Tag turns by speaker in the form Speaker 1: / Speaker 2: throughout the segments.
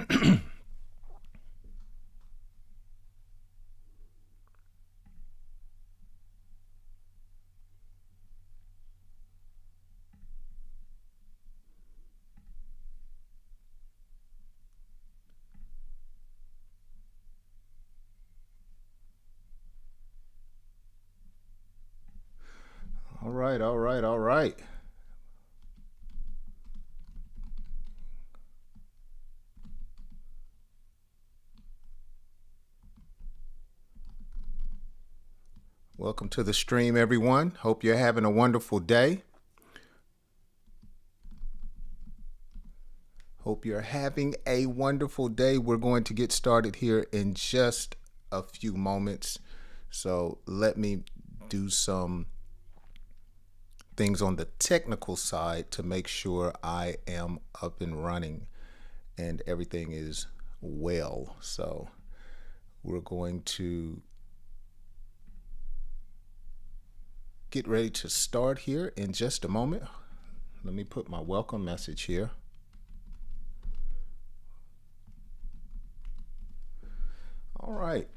Speaker 1: All right, all right, all right. Welcome to the stream, everyone. Hope you're having a wonderful day. Hope you're having a wonderful day. We're going to get started here in just a few moments. So let me do some things on the technical side to make sure I am up and running and everything is well. So we're going to get ready to start here in just a moment. Let me put my welcome message here. All right.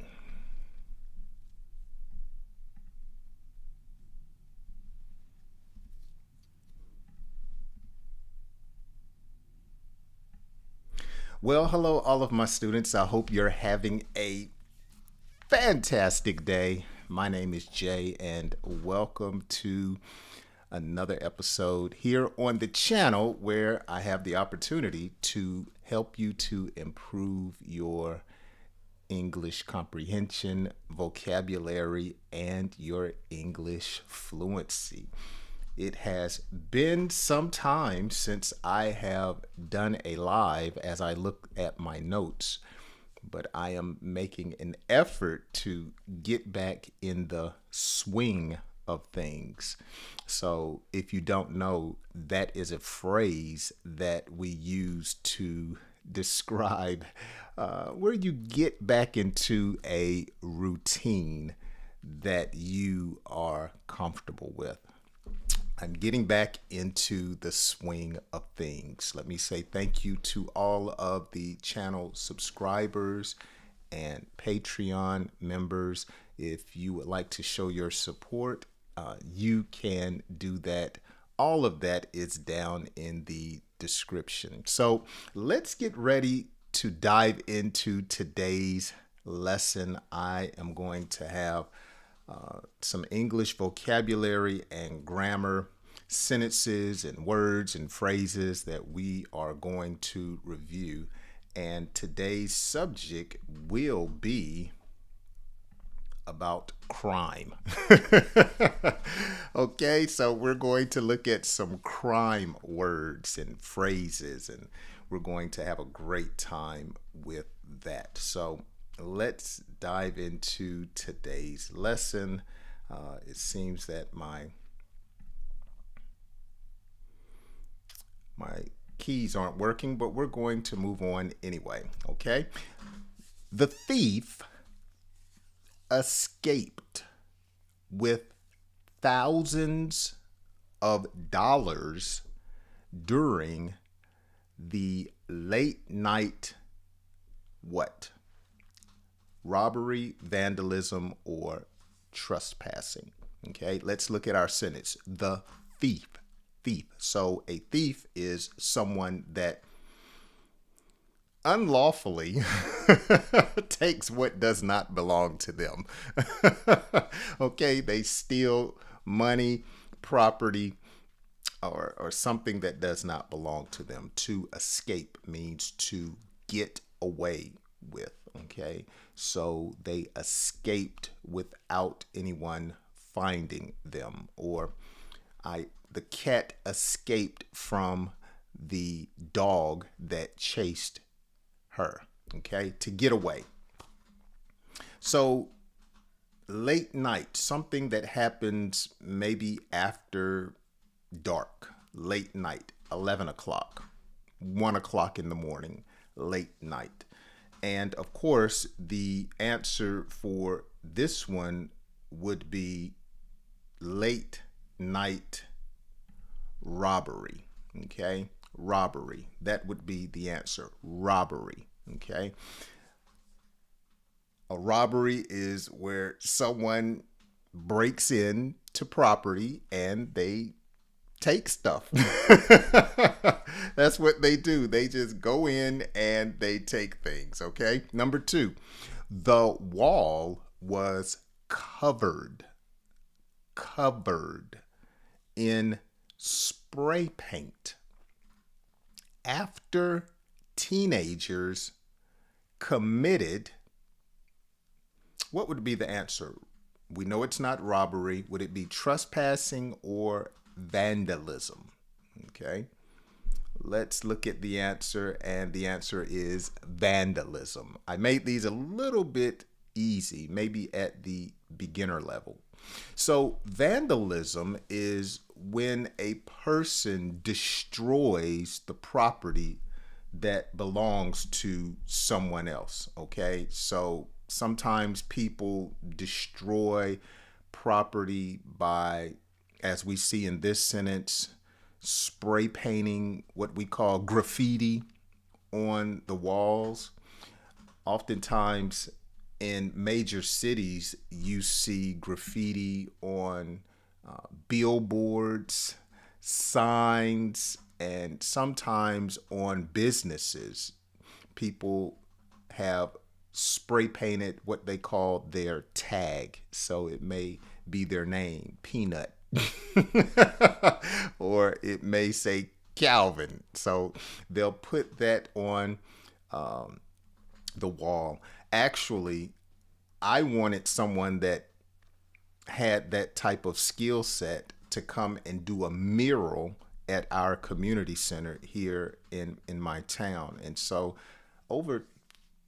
Speaker 1: Well, hello, all of my students. I hope you're having a fantastic day. My name is Jay, and welcome to another episode here on the channel where I have the opportunity to help you to improve your English comprehension, vocabulary, and your English fluency. It has been some time since I have done a live as I look at my notes, but I am making an effort to get back in the swing of things. So, if you don't know, that is a phrase that we use to describe where you get back into a routine that you are comfortable with. I'm getting back into the swing of things. Let me say thank you to all of the channel subscribers and Patreon members. If you would like to show your support, you can do that. All of that is down in the description. So let's get ready to dive into today's lesson. I am going to have some English vocabulary and grammar, sentences and words and phrases that we are going to review. And today's subject will be about crime. Okay, so we're going to look at some crime words and phrases, and we're going to have a great time with that. So let's dive into today's lesson. It seems that my keys aren't working, but we're going to move on anyway. Okay. The thief escaped with thousands of dollars during the late night what? Robbery, vandalism, or trespassing. Okay, let's look at our sentence. The thief. Thief. So a thief is someone that unlawfully takes what does not belong to them. Okay, they steal money, property, or something that does not belong to them. To escape means to get away with. Okay, so they escaped without anyone finding them, or the cat escaped from the dog that chased her. Okay, to get away. So late night, something that happens maybe after dark, late night, 11 o'clock, 1 o'clock in the morning, late night. And of course, the answer for this one would be late night robbery. Okay, Robbery. That would be the answer. Robbery. Okay. A robbery is where someone breaks in to property and they take stuff. That's what they do. They just go in and they take things. Okay. Number two, the wall was covered in spray paint after teenagers committed. What would be the answer? We know it's not robbery. Would it be trespassing or vandalism? Okay. Let's look at the answer, and the answer is vandalism. I made these a little bit easy, maybe at the beginner level. So, vandalism is when a person destroys the property that belongs to someone else. Okay. So, sometimes people destroy property by, as we see in this sentence, spray painting what we call graffiti on the walls. Oftentimes in major cities, you see graffiti on billboards, signs, and sometimes on businesses. People have spray painted what they call their tag. So it may be their name, Peanut, or it may say Calvin. So they'll put that on the wall. Actually, I wanted someone that had that type of skill set to come and do a mural at our community center here in my town. And so over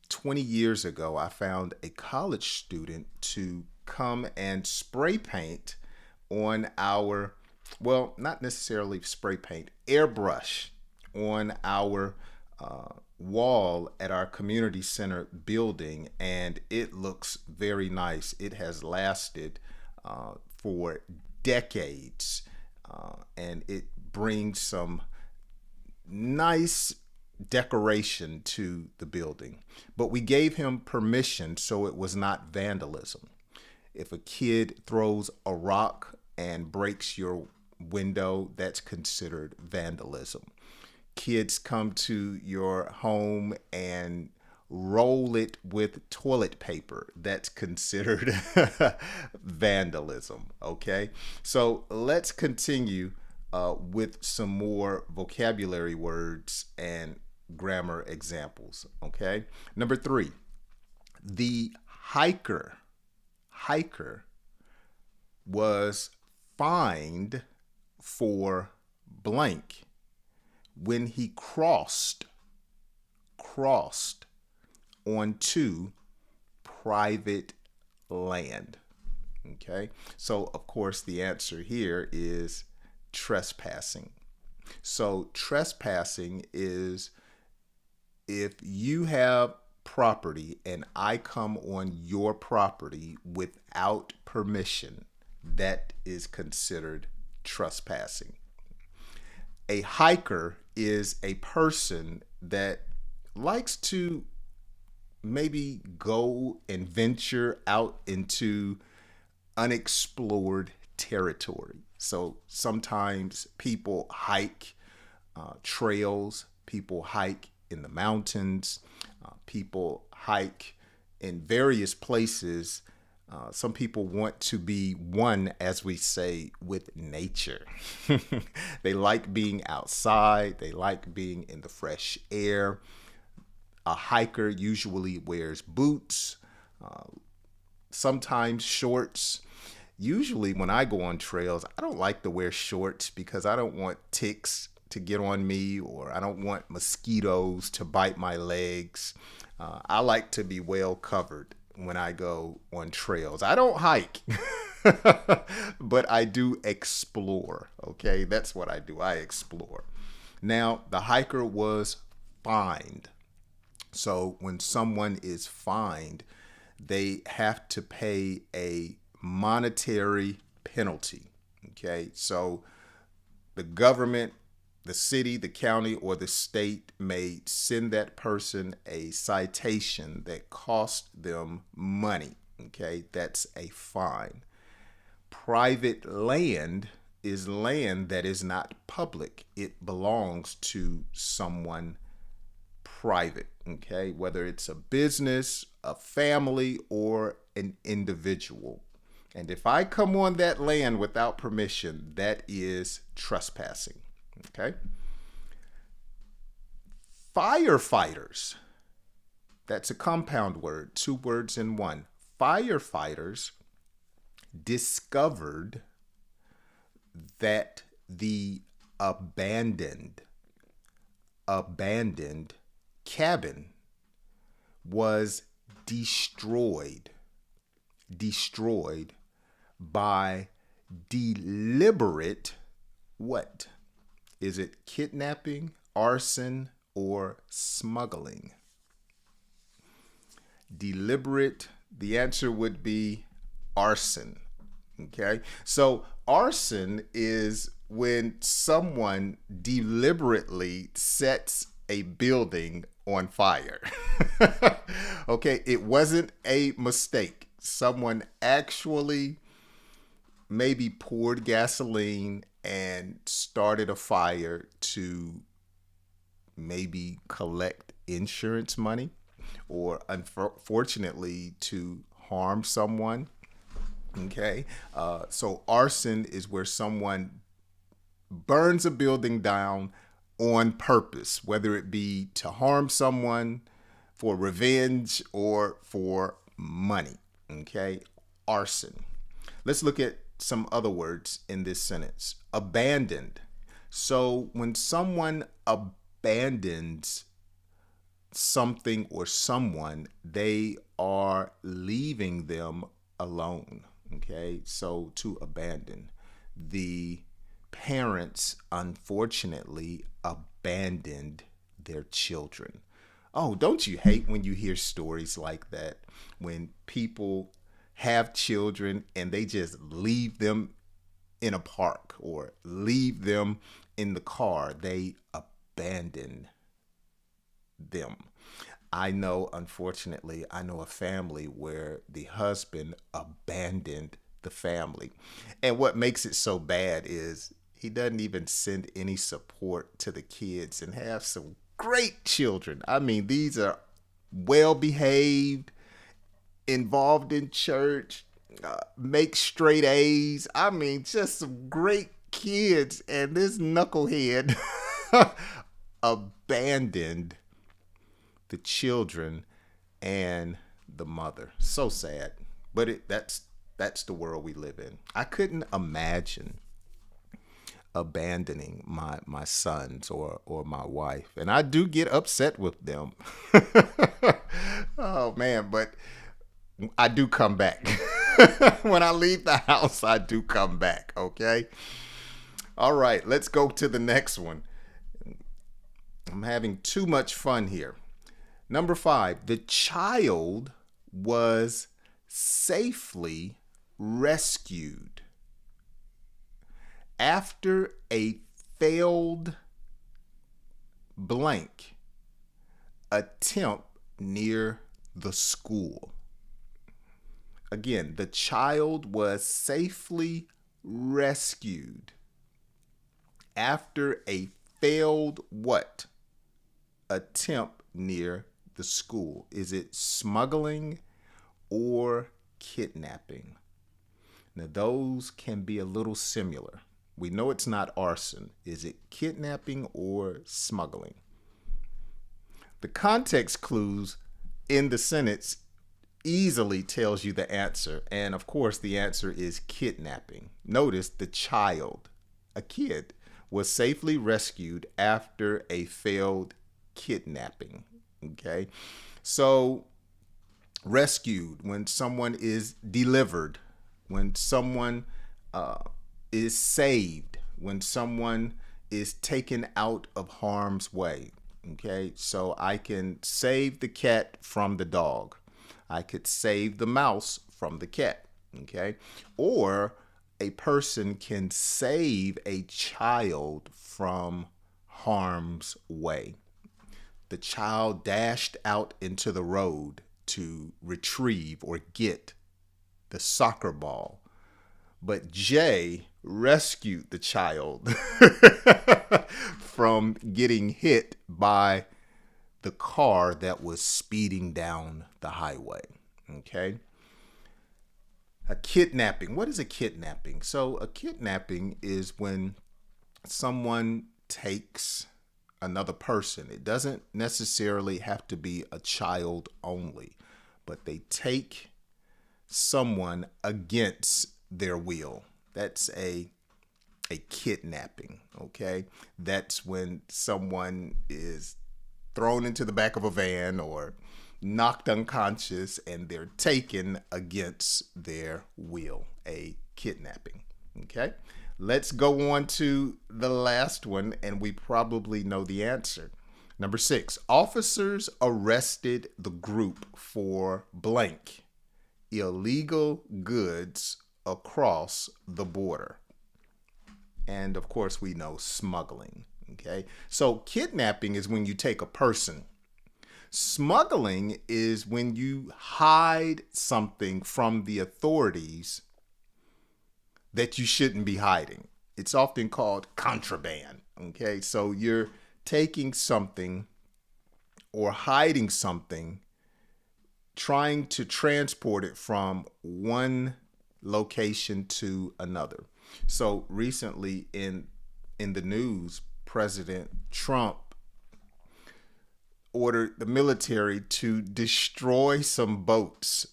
Speaker 1: 20 years ago, I found a college student to come and spray paint on our, well, not necessarily spray paint, airbrush on our wall at our community center building. And it looks very nice. It has lasted for decades, and it brings some nice decoration to the building. But we gave him permission, so it was not vandalism. If a kid throws a rock and breaks your window, that's considered vandalism. Kids come to your home and roll it with toilet paper, that's considered vandalism. Okay, so let's continue with some more vocabulary words and grammar examples. Okay, number 3, the hiker was fined for blank when he crossed onto private land. Okay, so of course the answer here is trespassing. So trespassing is if you have property and I come on your property without permission, that is considered trespassing. A hiker is a person that likes to maybe go and venture out into unexplored territory. So sometimes people hike trails, people hike in the mountains, people hike in various places. Some people want to be one, as we say, with nature. They like being outside. They like being in the fresh air. A hiker usually wears boots, sometimes shorts. Usually when I go on trails, I don't like to wear shorts because I don't want ticks to get on me, or I don't want mosquitoes to bite my legs. I like to be well covered when I go on trails. I don't hike, but I do explore. Okay, that's what I do. I explore. Now, the hiker was fined. So when someone is fined, they have to pay a monetary penalty. Okay, so the government, the city, the county, or the state may send that person a citation that cost them money. Okay, that's a fine. Private land is land that is not public. It belongs to someone private, okay? Whether it's a business, a family, or an individual. And if I come on that land without permission, that is trespassing, okay? Firefighters, that's a compound word, two words in one. Firefighters discovered that the abandoned cabin was destroyed by deliberate, what? Is it kidnapping, arson, or smuggling? Deliberate, the answer would be arson. Okay, so arson is when someone deliberately sets a building on fire. Okay, it wasn't a mistake. Someone actually maybe poured gasoline and started a fire to maybe collect insurance money, or unfortunately to harm someone. Okay, so arson is where someone burns a building down on purpose, whether it be to harm someone, for revenge, or for money. Okay, arson. Let's look at some other words in this sentence. Abandoned. So when someone abandons something or someone, they are leaving them alone. Okay, so to abandon. The parents, unfortunately, abandoned their children. Oh, don't you hate when you hear stories like that? When people have children and they just leave them in a park or leave them in the car. They abandon them. Unfortunately, I know a family where the husband abandoned the family. And what makes it so bad is he doesn't even send any support to the kids and have some great children. I mean, these are well behaved, involved in church, make straight A's. I mean, just some great kids. And this knucklehead abandoned the children and the mother. So sad, but that's the world we live in. I couldn't imagine abandoning my sons or my wife, and I do get upset with them. Oh man, but I do come back. When I leave the house, I do come back. Okay. All right, let's go to the next one. I'm having too much fun here. Number 5, the child was safely rescued after a failed blank attempt near the school. Again, the child was safely rescued after a failed what? Attempt near the school. Is it smuggling or kidnapping? Now, those can be a little similar. We know it's not arson. Is it kidnapping or smuggling? The context clues in the sentence easily tells you the answer. And of course, the answer is kidnapping. Notice the child, a kid, was safely rescued after a failed kidnapping. Okay, so rescued, when someone is delivered, when someone is saved, when someone is taken out of harm's way. Okay, so I can save the cat from the dog. I could save the mouse from the cat. Okay, or a person can save a child from harm's way. The child dashed out into the road to retrieve or get the soccer ball, but Jay rescued the child from getting hit by the car that was speeding down the highway. Okay. A kidnapping. What is a kidnapping? So, a kidnapping is when someone takes another person. It doesn't necessarily have to be a child only, but they take someone against their will. That's a kidnapping, okay? That's when someone is thrown into the back of a van or knocked unconscious and they're taken against their will. A kidnapping, okay? Let's go on to the last one, and we probably know the answer. Number 6, officers arrested the group for blank, illegal goods across the border. And of course, we know smuggling, okay? So kidnapping is when you take a person. Smuggling is when you hide something from the authorities that you shouldn't be hiding. It's often called contraband. Okay, so you're taking something or hiding something, trying to transport it from one location to another. So recently in the news, President Trump ordered the military to destroy some boats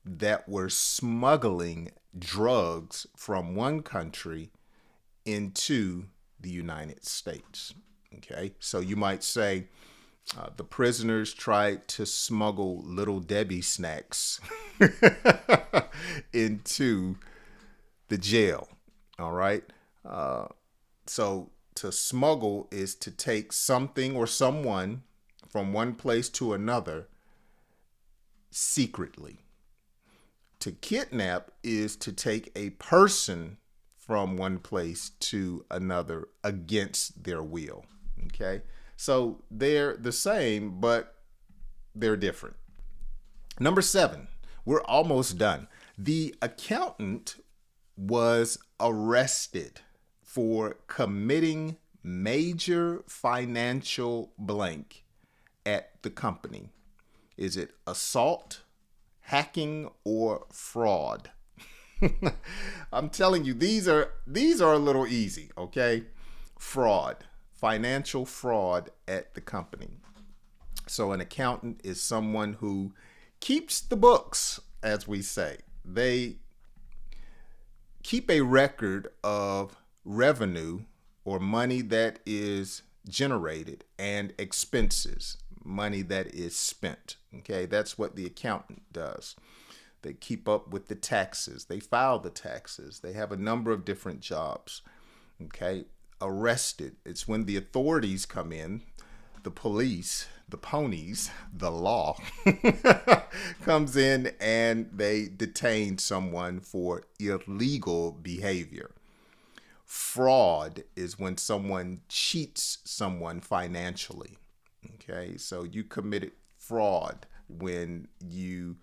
Speaker 1: that were smuggling drugs from one country into the United States. Okay, so you might say the prisoners tried to smuggle Little Debbie snacks into the jail. All right, so to smuggle is to take something or someone from one place to another secretly. To kidnap is to take a person from one place to another against their will. Okay, so they're the same, but they're different. Number 7, we're almost done. The accountant was arrested for committing major financial blank at the company. Is it assault, hacking, or fraud? I'm telling you, these are a little easy, okay? Fraud, financial fraud at the company. So an accountant is someone who keeps the books, as we say. They keep a record of revenue or money that is generated and expenses, money that is spent. Okay, that's what the accountant does. They keep up with the taxes. They file the taxes. They have a number of different jobs. Okay, arrested. It's when the authorities come in, the police, the ponies, the law comes in and they detain someone for illegal behavior. Fraud is when someone cheats someone financially. Okay, so you committed fraud when you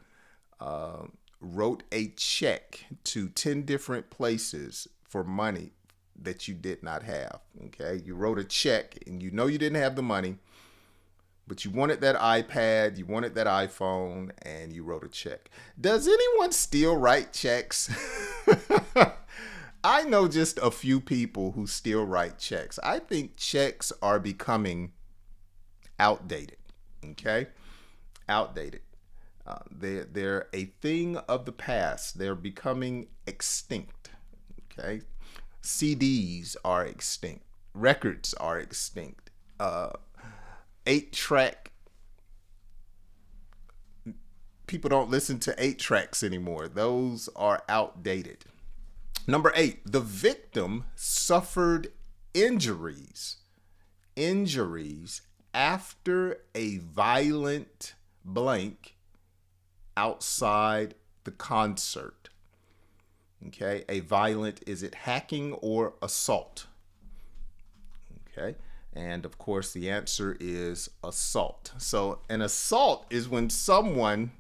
Speaker 1: wrote a check to 10 different places for money that you did not have. Okay, you wrote a check and you know you didn't have the money, but you wanted that iPad, you wanted that iPhone, and you wrote a check. Does anyone still write checks? I know just a few people who still write checks. I think checks are becoming outdated. Okay, outdated. They're a thing of the past. They're becoming extinct. Okay, CDs are extinct. Records are extinct. 8-track. People don't listen to 8 tracks anymore. Those are outdated. Number 8, the victim suffered injuries after a violent blank outside the concert. Okay, a violent, is it hacking or assault? Okay, And of course, the answer is assault. So, an assault is when someone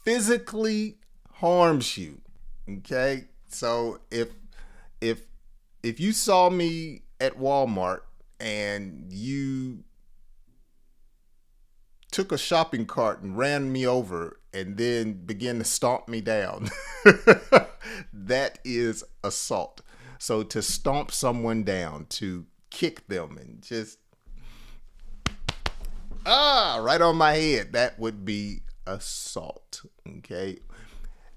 Speaker 1: physically harms you. Okay? So, if if you saw me at Walmart and you took a shopping cart and ran me over and then began to stomp me down, that is assault. So to stomp someone down, to kick them and just right on my head, that would be assault. Okay.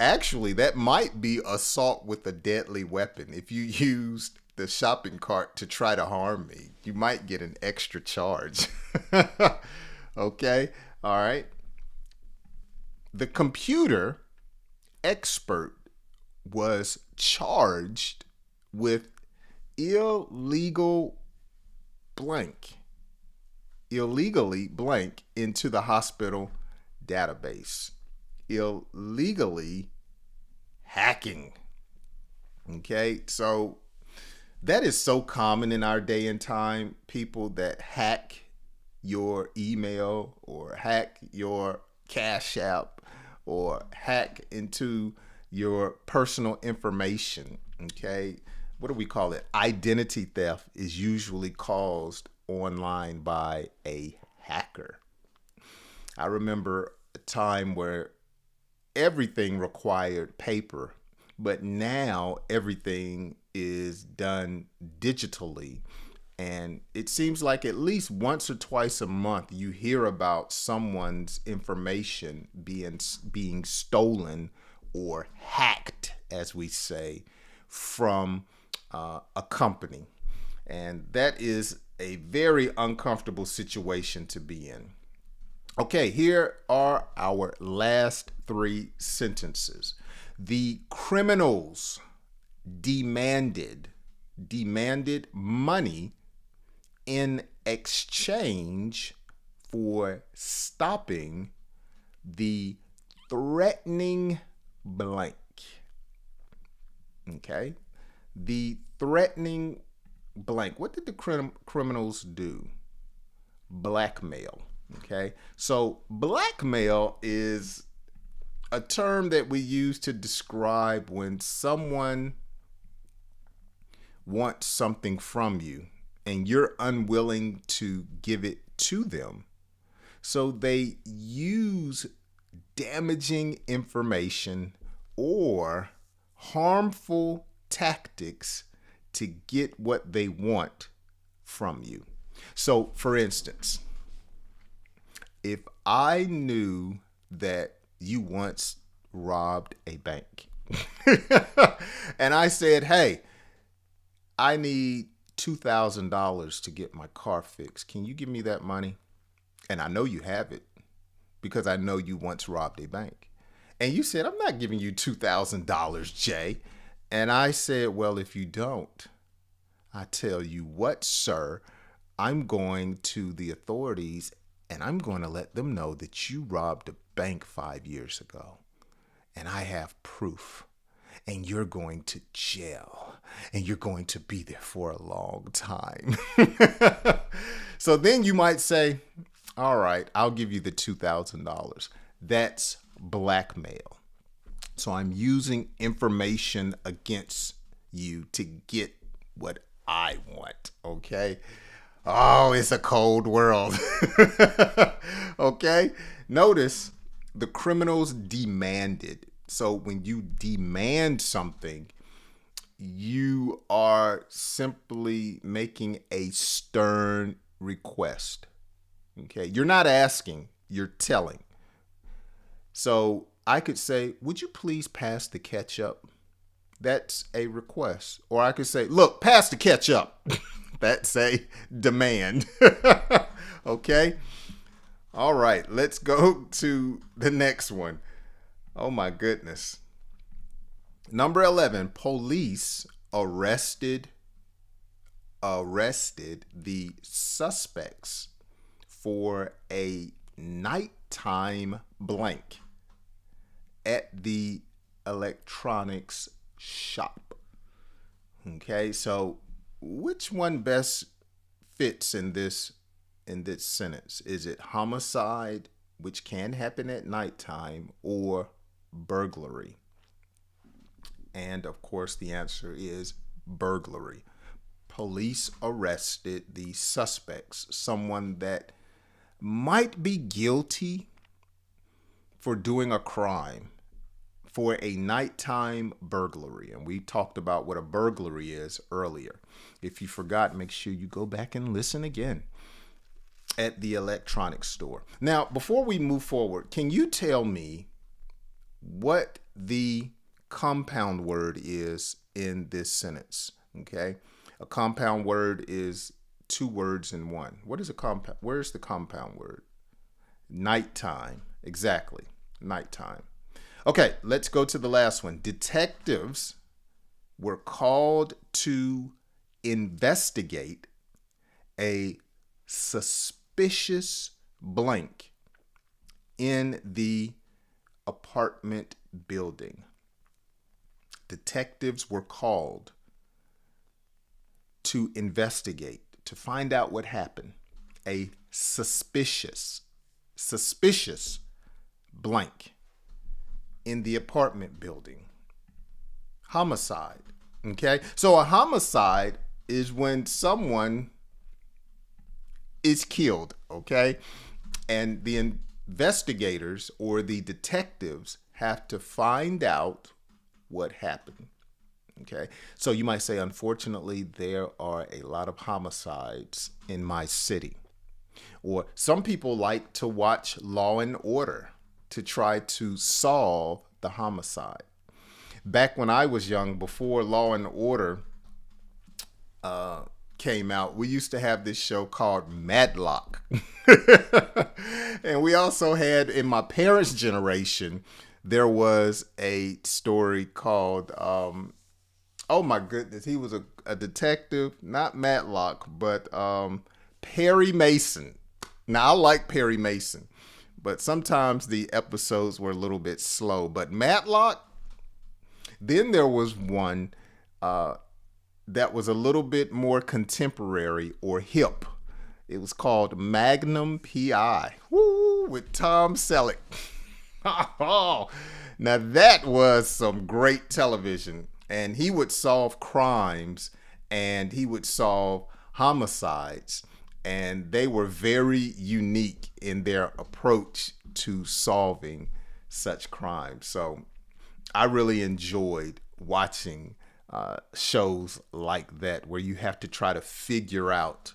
Speaker 1: Actually, that might be assault with a deadly weapon. If you used the shopping cart to try to harm me, you might get an extra charge. Okay. All right. The computer expert was charged with illegal blank, illegally blank into the hospital database, illegally hacking. Okay, so that is so common in our day and time. People that hack your email or hack your Cash App or hack into your personal information. Okay, what do we call it? Identity theft is usually caused online by a hacker. I remember a time where everything required paper, but now everything is done digitally. And it seems like at least once or twice a month you hear about someone's information being stolen or hacked, as we say, from a company. And that is a very uncomfortable situation to be in. Okay, here are our last three sentences. The criminals demanded money in exchange for stopping the threatening blank. Okay, the threatening blank. What did the criminals do? Blackmail. Okay, so blackmail is a term that we use to describe when someone wants something from you and you're unwilling to give it to them. So they use damaging information or harmful tactics to get what they want from you. So, for instance, if I knew that you once robbed a bank and I said, hey, I need $2,000 to get my car fixed. Can you give me that money? And I know you have it because I know you once robbed a bank. And you said, I'm not giving you $2,000, Jay. And I said, well, if you don't, I tell you what, sir, I'm going to the authorities and I'm going to let them know that you robbed a bank 5 years ago. And I have proof. And you're going to jail. And you're going to be there for a long time. So then you might say, all right, I'll give you the $2,000. That's blackmail. So I'm using information against you to get what I want. Okay. Oh, it's a cold world. Okay. Notice the criminals demanded. So when you demand something, you are simply making a stern request. Okay. You're not asking, you're telling. So I could say, would you please pass the ketchup? That's a request. Or I could say, look, pass the ketchup. That's a demand. Okay. All right. Let's go to the next one. Oh my goodness. Number 11, police arrested the suspects for a nighttime blank at the electronics shop. Okay, so which one best fits in this sentence? Is it homicide, which can happen at nighttime, or burglary? And of course, the answer is burglary. Police arrested the suspects, someone that might be guilty for doing a crime, for a nighttime burglary. And we talked about what a burglary is earlier. If you forgot, make sure you go back and listen again at the electronics store. Now, before we move forward, can you tell me what the compound word is in this sentence? Okay. A compound word is two words in one. What is a compound? Where's the compound word? Nighttime. Exactly. Nighttime. Okay, let's go to the last one. Detectives were called to investigate a suspicious blank in the apartment building. Detectives were called to investigate, to find out what happened. A suspicious blank in the apartment building. Homicide. Okay? So a homicide is when someone is killed, okay? And the investigators or the detectives have to find out what happened. Okay, so you might say, unfortunately, there are a lot of homicides in my city. Or some people like to watch Law and Order to try to solve the homicide. Back when I was young, before Law and Order came out, we used to have this show called Matlock. And we also had, in my parents' generation, there was a story called oh my goodness, he was a detective, not Matlock, but Perry Mason. Now, I like Perry Mason, but sometimes the episodes were a little bit slow. But Matlock, then there was one that was a little bit more contemporary or hip. It was called Magnum P.I. Woo, with Tom Selleck. Oh, now that was some great television. And he would solve crimes and he would solve homicides. And they were very unique in their approach to solving such crimes. So I really enjoyed watching shows like that, where you have to try to figure out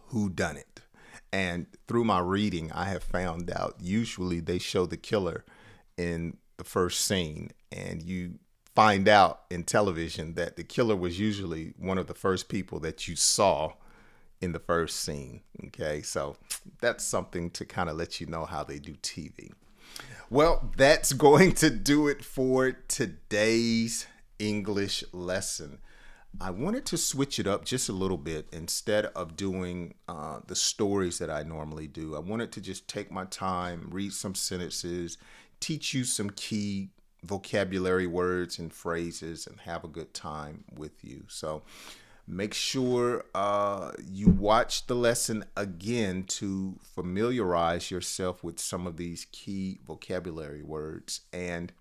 Speaker 1: who done it. And through my reading, I have found out usually they show the killer in the first scene, and you find out in television that the killer was usually one of the first people that you saw in the first scene. Okay, so that's something to kind of let you know how they do TV. Well, that's going to do it for today's English lesson. I wanted to switch it up just a little bit. Instead of doing the stories that I normally do, I wanted to just take my time, read some sentences, teach you some key vocabulary words and phrases, and have a good time with you. So make sure you watch the lesson again to familiarize yourself with some of these key vocabulary words. And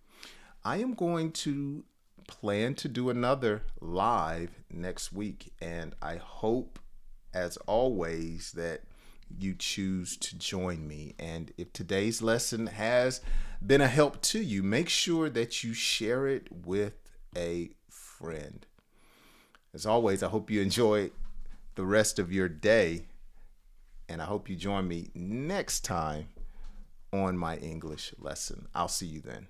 Speaker 1: I am going to plan to do another live next week, and I hope, as always, that you choose to join me. And if today's lesson has been a help to you, make sure that you share it with a friend. As always, I hope you enjoy the rest of your day, and I hope you join me next time on my English lesson. I'll see you then.